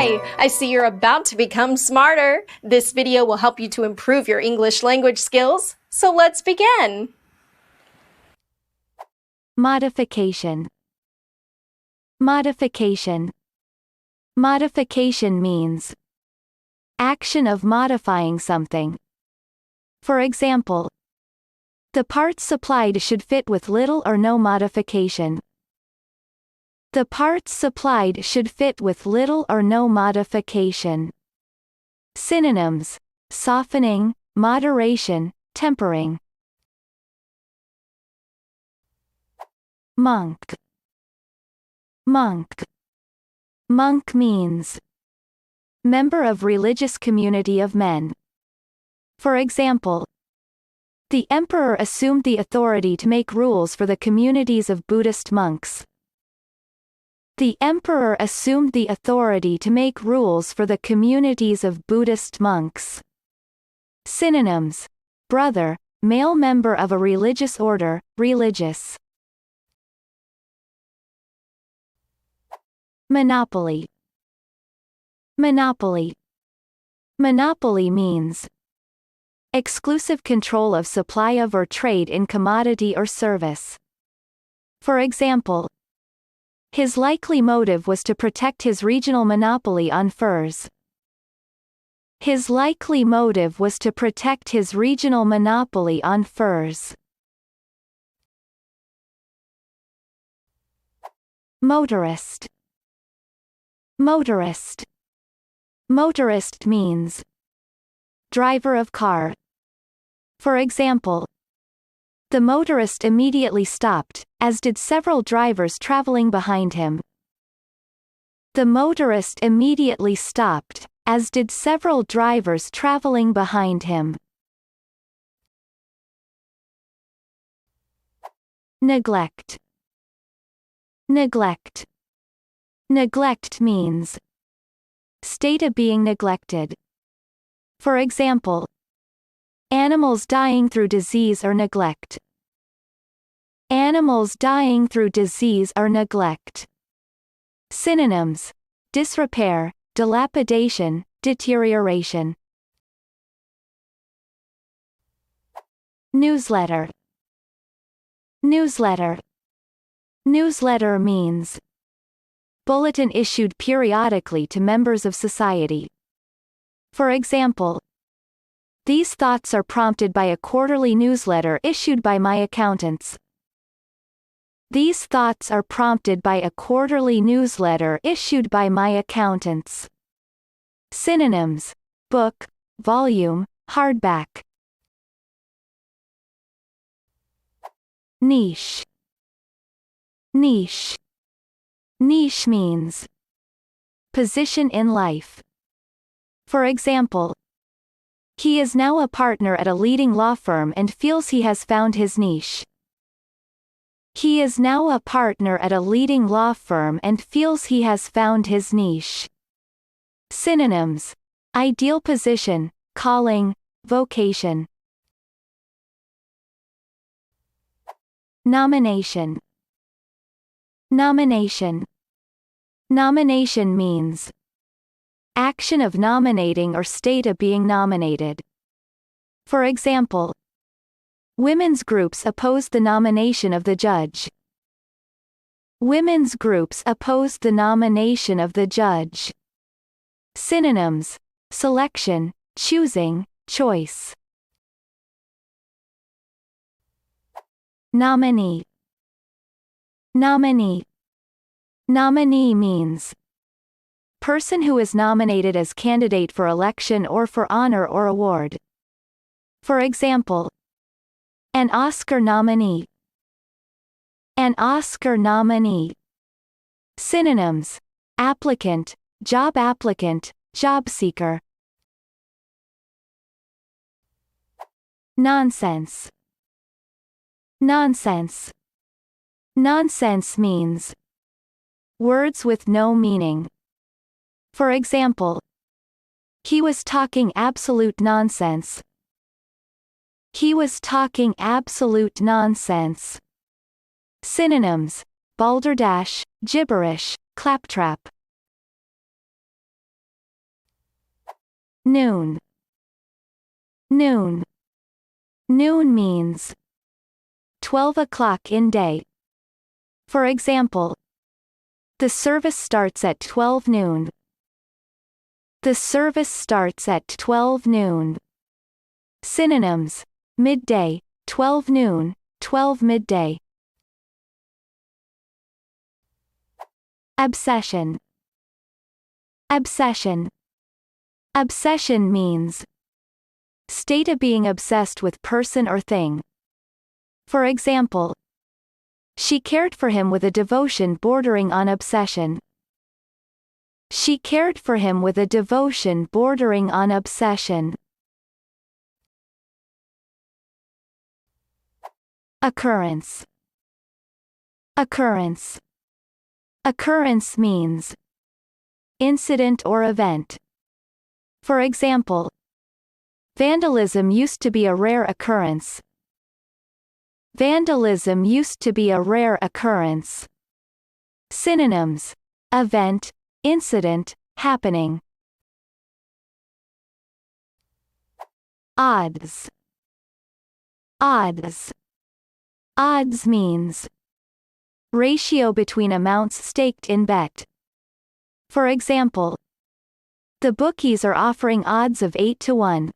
Hi! I see you're about to become smarter. This video will help you to improve your English language skills. So let's begin. Modification. Modification. Modification means action of modifying something. For example, the parts supplied should fit with little or no modification. The parts supplied should fit with little or no modification. Synonyms: softening, moderation, tempering. Monk. Monk. Monk means member of religious community of men. For example, the emperor assumed the authority to make rules for the communities of Buddhist monks. The emperor assumed the authority to make rules for the communities of Buddhist monks. Synonyms: brother, male member of a religious order, religious. Monopoly. Monopoly. Monopoly means exclusive control of supply of or trade in commodity or service. For example, his likely motive was to protect his regional monopoly on furs. His likely motive was to protect his regional monopoly on furs. Motorist. Motorist. Motorist means driver of car. For example, the motorist immediately stopped, as did several drivers traveling behind him. The motorist immediately stopped, as did several drivers traveling behind him. Neglect. Neglect. Neglect means state of being neglected. For example, animals dying through disease or neglect. Animals dying through disease or neglect. Synonyms: disrepair, dilapidation, deterioration. Newsletter. Newsletter. Newsletter means bulletin issued periodically to members of society. For example, these thoughts are prompted by a quarterly newsletter issued by my accountants. These thoughts are prompted by a quarterly newsletter issued by my accountants. Synonyms: book, volume, hardback. Niche. Niche. Niche means position in life. For example, he is now a partner at a leading law firm and feels he has found his niche. He is now a partner at a leading law firm and feels he has found his niche. Synonyms: ideal position, calling, vocation. Nomination. Nomination. Nomination means action of nominating or state of being nominated. For example, women's groups opposed the nomination of the judge. Women's groups opposed the nomination of the judge. Synonyms: selection, choosing, choice. Nominee. Nominee. Nominee means person who is nominated as candidate for election or for honor or award. For example, an Oscar nominee. An Oscar nominee. Synonyms: applicant, job seeker. Nonsense. Nonsense. Nonsense means words with no meaning. For example, he was talking absolute nonsense. He was talking absolute nonsense. Synonyms: balderdash, gibberish, claptrap. Noon. Noon. Noon means 12 o'clock in day. For example, the service starts at 12 noon. The service starts at 12 noon. Synonyms: midday, 12 noon, 12 midday. Obsession. Obsession. Obsession means state of being obsessed with person or thing. For example, she cared for him with a devotion bordering on obsession. She cared for him with a devotion bordering on obsession. Occurrence. Occurrence. Occurrence means incident or event. For example, vandalism used to be a rare occurrence. Vandalism used to be a rare occurrence. Synonyms: event, incident, happening. Odds. Odds. Odds means ratio between amounts staked in bet. For example, the bookies are offering odds of 8 to 1.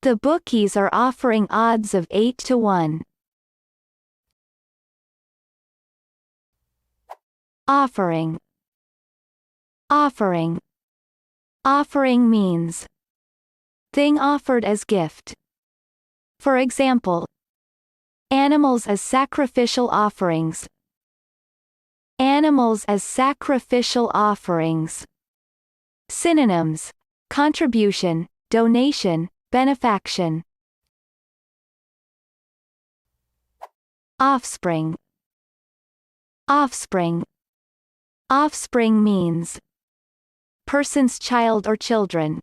The bookies are offering odds of 8 to 1. Offering. Offering. Offering means thing offered as gift. For example, animals as sacrificial offerings. Animals as sacrificial offerings. Synonyms: contribution, donation, benefaction. Offspring. Offspring. Offspring means person's child or children.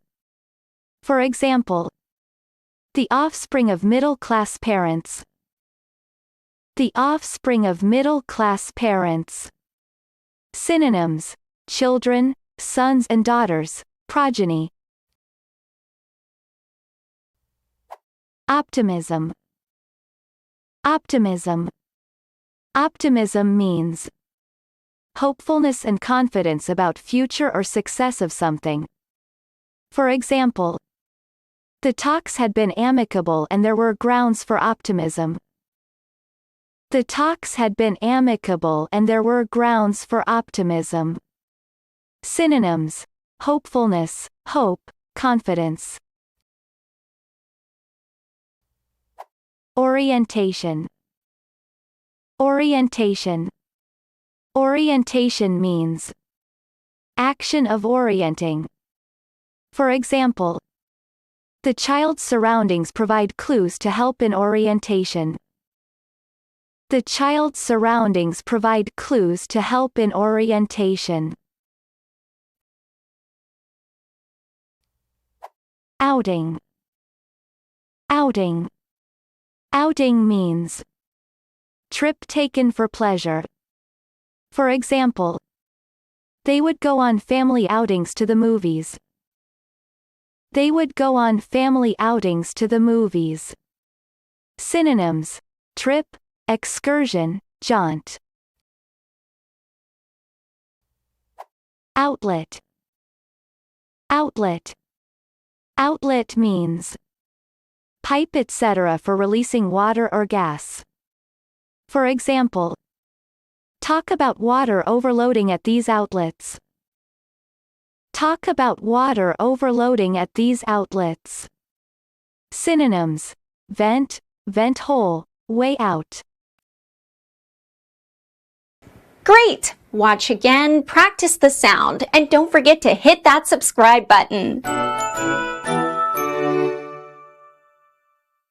For example, the offspring of middle-class parents. The offspring of middle-class parents. Synonyms: children, sons and daughters, progeny. Optimism. Optimism. Optimism means hopefulness and confidence about future or success of something. For example, the talks had been amicable and there were grounds for optimism. The talks had been amicable and there were grounds for optimism. Synonyms: hopefulness, hope, confidence. Orientation. Orientation. Orientation means action of orienting. For example, the child's surroundings provide clues to help in orientation. The child's surroundings provide clues to help in orientation. Outing. Outing. Outing means trip taken for pleasure. For example, they would go on family outings to the movies. They would go on family outings to the movies. Synonyms: trip, excursion, jaunt. Outlet. Outlet. Outlet means pipe etc. for releasing water or gas. For example, talk about water overloading at these outlets. Talk about water overloading at these outlets. Synonyms: vent, vent hole, way out. Great! Watch again, practice the sound, and don't forget to hit that subscribe button.